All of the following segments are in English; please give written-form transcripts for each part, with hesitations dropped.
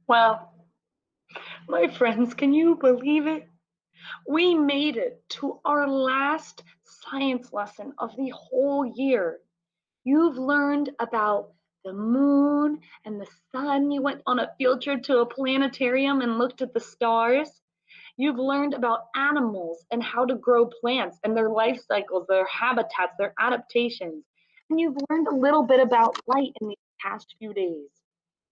Well, my friends, can you believe it? We made it to our last science lesson of the whole year. You've learned about the moon and the sun. You went on a field trip to a planetarium and looked at the stars. You've learned about animals and how to grow plants and their life cycles, their habitats, their adaptations. And you've learned a little bit about light in these past few days.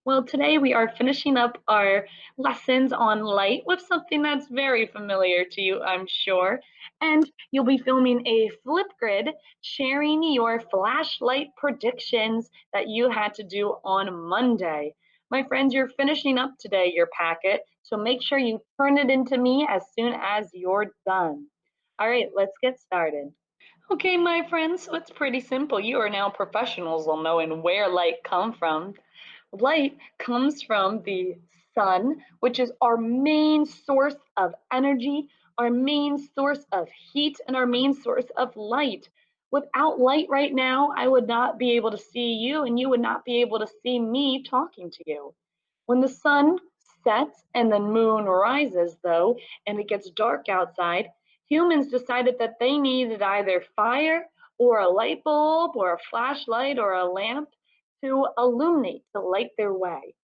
Well, today we are finishing up our lessons on light with something that's very familiar to you, I'm sure. And you'll be filming a Flipgrid sharing your flashlight predictions that you had to do on Monday. My friends, you're finishing up today your packet, so make sure you turn it into me as soon as you're done. All right, let's get started. Okay, my friends, so it's pretty simple. You are now professionals on knowing where light comes from. Light comes from the sun, which is our main source of energy, our main source of heat, and our main source of light. Without light right now, I would not be able to see you, and you would not be able to see me talking to you. When the sun sets and the moon rises, though, and it gets dark outside, humans decided that they needed either fire or a light bulb or a flashlight or a lamp to illuminate, to light their way.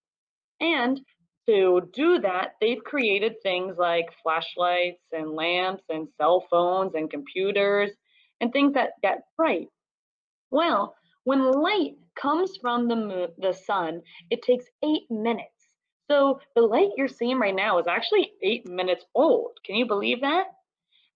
And to do that, they've created things like flashlights and lamps and cell phones and computers and things that get bright. Well, when light comes from the sun, it takes 8 minutes. So the light you're seeing right now is actually 8 minutes old. Can you believe that?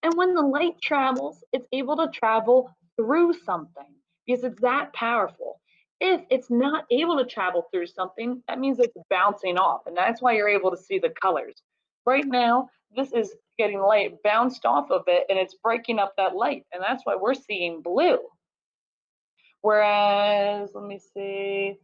And when the light travels, it's able to travel through something because it's that powerful. If it's not able to travel through something, that means it's bouncing off. And that's why you're able to see the colors. Right now, this is getting light bounced off of it and it's breaking up that light. And that's why we're seeing blue. Whereas, let me see,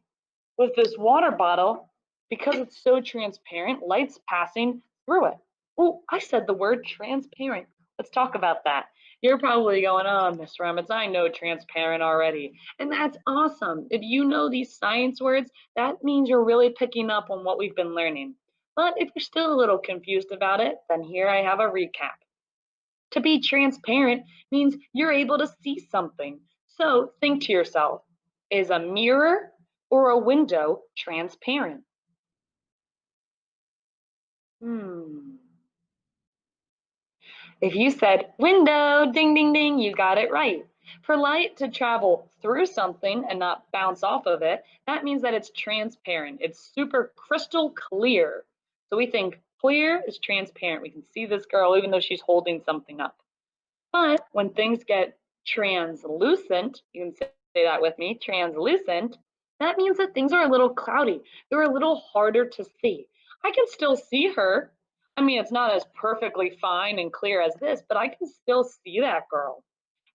with this water bottle, because it's so transparent, light's passing through it. Oh, I said the word transparent. Let's talk about that. You're probably going, oh, Miss Remitz, I know transparent already. And that's awesome. If you know these science words, that means you're really picking up on what we've been learning. But if you're still a little confused about it, then here I have a recap. To be transparent means you're able to see something. So think to yourself, is a mirror or a window transparent? Hmm. If you said window, ding, ding, ding, you got it right. For light to travel through something and not bounce off of it, that means that it's transparent. It's super crystal clear. So we think clear is transparent. We can see this girl even though she's holding something up. But when things get translucent, you can say that with me, translucent, that means that things are a little cloudy. They're a little harder to see. I can still see her. I mean, it's not as perfectly fine and clear as this, but I can still see that girl.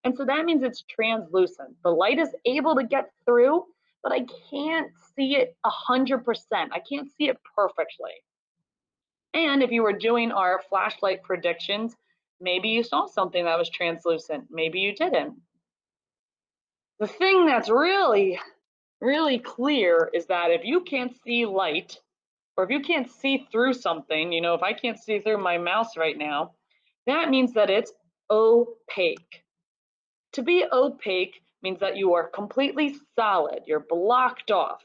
And so that means it's translucent. The light is able to get through, but I can't see it 100%. I can't see it perfectly. And if you were doing our flashlight predictions, maybe you saw something that was translucent, maybe you didn't. The thing that's really, really clear is that if you can't see light, or if you can't see through something, if I can't see through my mouse right now, that means that it's opaque. To be opaque means that you are completely solid, you're blocked off.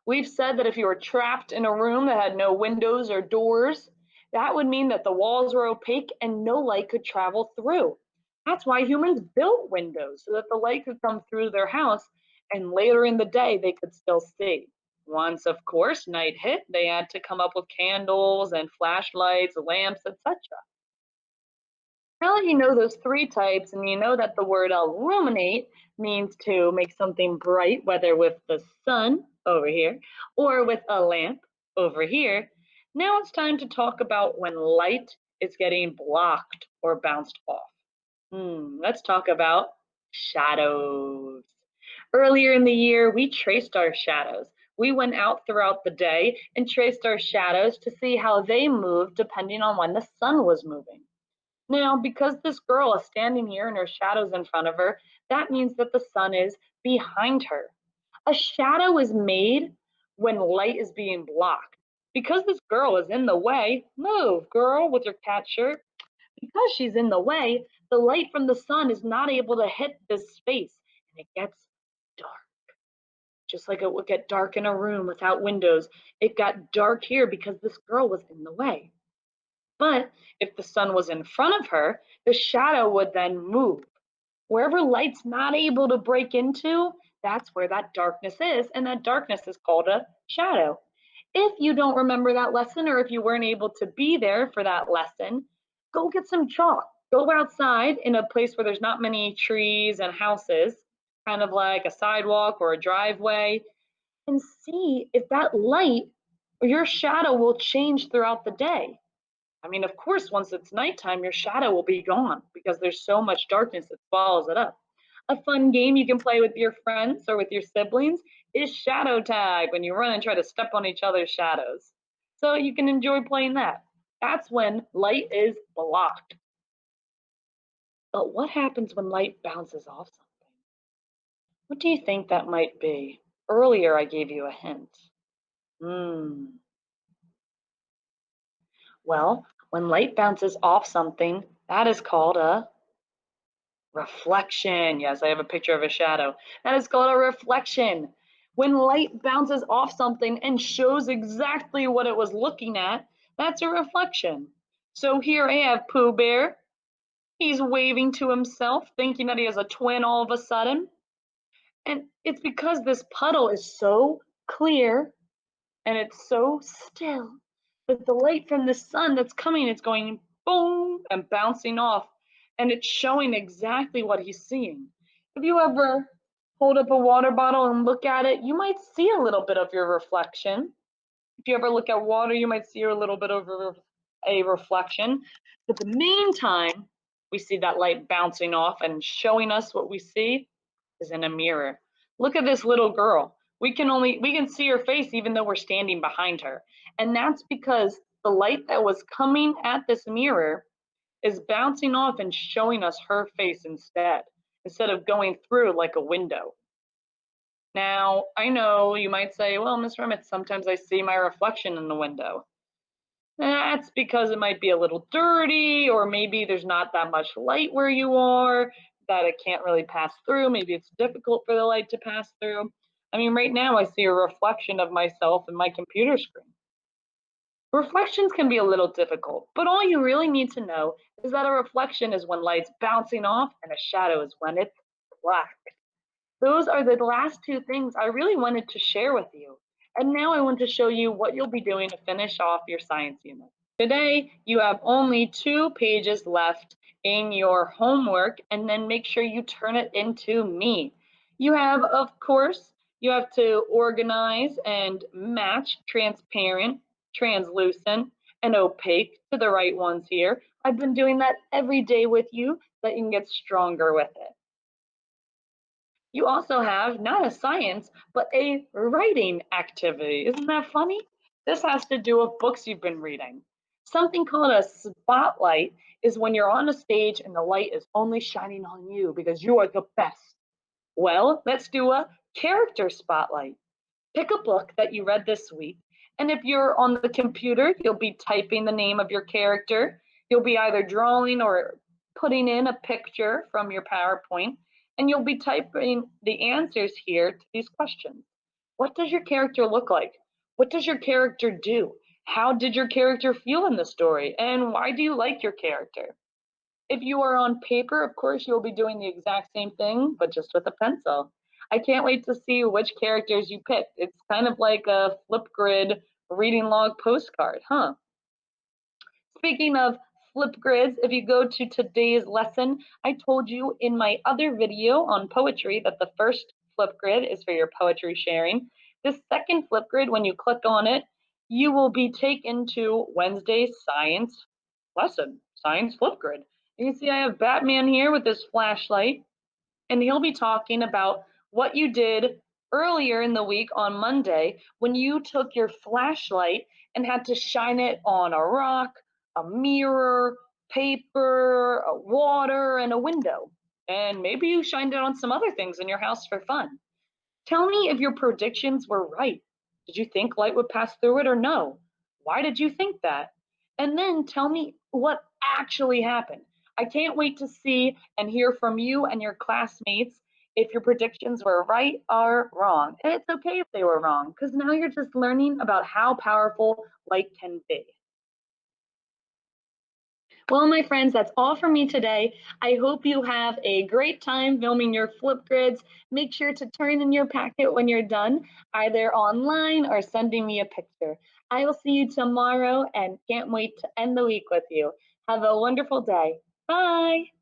We've said that if you were trapped in a room that had no windows or doors, that would mean that the walls were opaque and no light could travel through. That's why humans built windows, so that the light could come through their house and later in the day they could still see. Once, of course, night hit, they had to come up with candles and flashlights, lamps, etc. Now that you know those three types and you know that the word illuminate means to make something bright, whether with the sun over here or with a lamp over here, now it's time to talk about when light is getting blocked or bounced off. Let's talk about shadows. Earlier in the year, we traced our shadows. We went out throughout the day and traced our shadows to see how they moved depending on when the sun was moving. Now, because this girl is standing here and her shadow's in front of her, that means that the sun is behind her. A shadow is made when light is being blocked Because this girl is in the way, move, girl, with your cat shirt. Because she's in the way, the light from the sun is not able to hit this space and it gets dark. Just like it would get dark in a room without windows, it got dark here because this girl was in the way. But if the sun was in front of her, the shadow would then move. Wherever light's not able to break into, that's where that darkness is, and that darkness is called a shadow. If you don't remember that lesson, or if you weren't able to be there for that lesson, go get some chalk. Go outside in a place where there's not many trees and houses, kind of like a sidewalk or a driveway, and see if that light or your shadow will change throughout the day. I mean, of course, once it's nighttime, your shadow will be gone because there's so much darkness that swallows it up. A fun game you can play with your friends or with your siblings is shadow tag, when you run and try to step on each other's shadows. So you can enjoy playing that. That's when light is blocked. But what happens when light bounces off something? What do you think that might be? Earlier, I gave you a hint. Hmm. Well, when light bounces off something, that is called a reflection. Yes, I have a picture of a shadow. That is called a reflection. When light bounces off something and shows exactly what it was looking at, that's a reflection. So here I have Pooh Bear. He's waving to himself, thinking that he has a twin all of a sudden. And it's because this puddle is so clear and it's so still that the light from the sun that's coming, it's going boom and bouncing off, and it's showing exactly what he's seeing. If you ever hold up a water bottle and look at it, you might see a little bit of your reflection. If you ever look at water, you might see a little bit of a reflection. But the main time we see that light bouncing off and showing us what we see is in a mirror. Look at this little girl. We can see her face even though we're standing behind her. And that's because the light that was coming at this mirror is bouncing off and showing us her face instead of going through like a window. Now, I know you might say, well, Miss Remit, sometimes I see my reflection in the window. That's because it might be a little dirty, or maybe there's not that much light where you are, that it can't really pass through. Maybe it's difficult for the light to pass through. I mean, right now I see a reflection of myself in my computer screen. Reflections can be a little difficult, but all you really need to know is that a reflection is when light's bouncing off and a shadow is when it's black. Those are the last two things I really wanted to share with you. And now I want to show you what you'll be doing to finish off your science unit. Today, you have only 2 pages left in your homework, and then make sure you turn it into me. You have, of course, you have to organize and match transparent, translucent, and opaque to the right ones here. I've been doing that every day with you so that you can get stronger with it. You also have not a science, but a writing activity. Isn't that funny? This has to do with books you've been reading. Something called a spotlight is when you're on a stage and the light is only shining on you because you are the best. Well, let's do a character spotlight. Pick a book that you read this week, and if you're on the computer, you'll be typing the name of your character. You'll be either drawing or putting in a picture from your PowerPoint, and you'll be typing the answers here to these questions. What does your character look like? What does your character do? How did your character feel in the story? And why do you like your character? If you are on paper, of course, you'll be doing the exact same thing, but just with a pencil. I can't wait to see which characters you pick. It's kind of like a Flipgrid reading log postcard, huh? Speaking of Flipgrids, if you go to today's lesson, I told you in my other video on poetry that the first Flipgrid is for your poetry sharing. The second Flipgrid, when you click on it, you will be taken to Wednesday's science lesson, science Flipgrid. You can see I have Batman here with his flashlight, and he'll be talking about what you did earlier in the week on Monday when you took your flashlight and had to shine it on a rock, a mirror, paper, a water, and a window. And maybe you shined it on some other things in your house for fun. Tell me if your predictions were right. Did you think light would pass through it or no? Why did you think that? And then tell me what actually happened. I can't wait to see and hear from you and your classmates if your predictions were right or wrong. And it's okay if they were wrong, because now you're just learning about how powerful light can be. Well, my friends, that's all for me today. I hope you have a great time filming your Flipgrids. Make sure to turn in your packet when you're done, either online or sending me a picture. I will see you tomorrow and can't wait to end the week with you. Have a wonderful day. Bye.